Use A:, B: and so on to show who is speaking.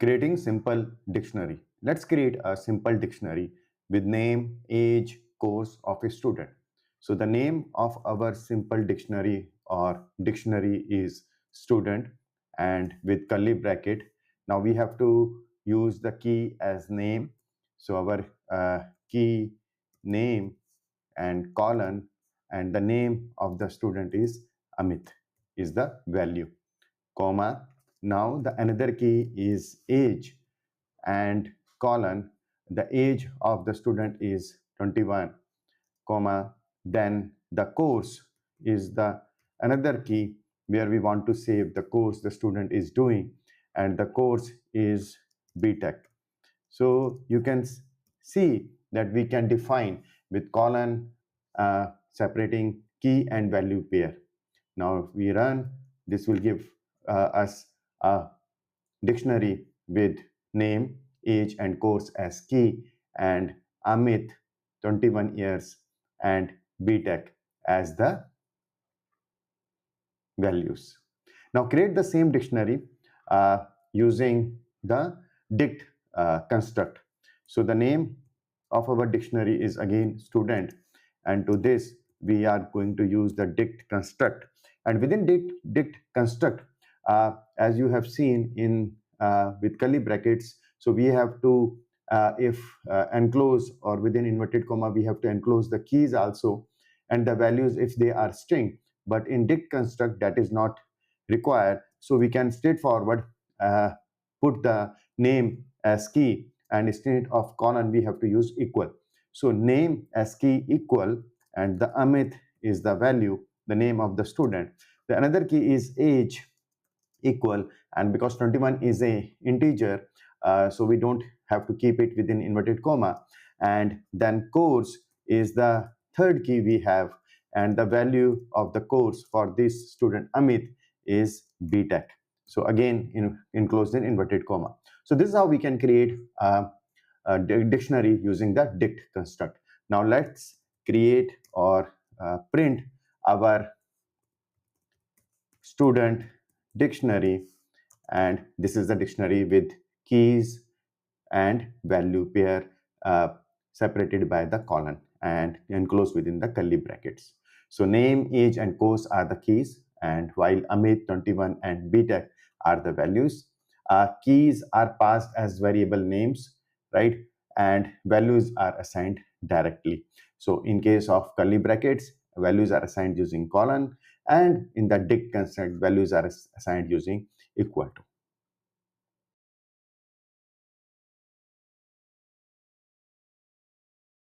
A: Creating simple dictionary. Let's create a simple dictionary with name, age, course of a student. So the name of our simple dictionary or dictionary is student, and with curly bracket. Now we have to use the key as name. So our key name and colon, and the name of the student is Amit is the value, comma. Now the another key is age and colon, the age of the student is 21, comma. Then the course is the another key where we want to save the course the student is doing, and the course is B.Tech. So you can see that we can define with colon, separating key and value pair. Now if we run, this will give us a dictionary with name, age and course as key, and Amit 21 years and B.Tech as the values. Now create the same dictionary using the dict construct. So the name of our dictionary is again student, and to this we are going to use the dict construct. And within dict construct, as you have seen in with curly brackets, so we have to if enclose or within inverted comma, we have to enclose the keys also and the values if they are string. But in dict construct that is not required, so we can straightforward put the name as key, and instead of colon we have to use equal. So name as key equal, and the Amit is the value, the name of the student. The another key is age equal, and because 21 is a integer, so we don't have to keep it within inverted comma. And then course is the third key we have, and the value of the course for this student Amit is B.Tech. So again enclosed in inverted comma. So this is how we can create a dictionary using the dict construct. Now let's create or print our student dictionary, and this is the dictionary with keys and value pair separated by the colon and enclosed within the curly brackets. So name, age and course are the keys, and while Amit 21 and B.Tech are the values. Keys are passed as variable names, right, and values are assigned directly. So in case of curly brackets, values are assigned using colon, and in the dict construct values are assigned using equal to.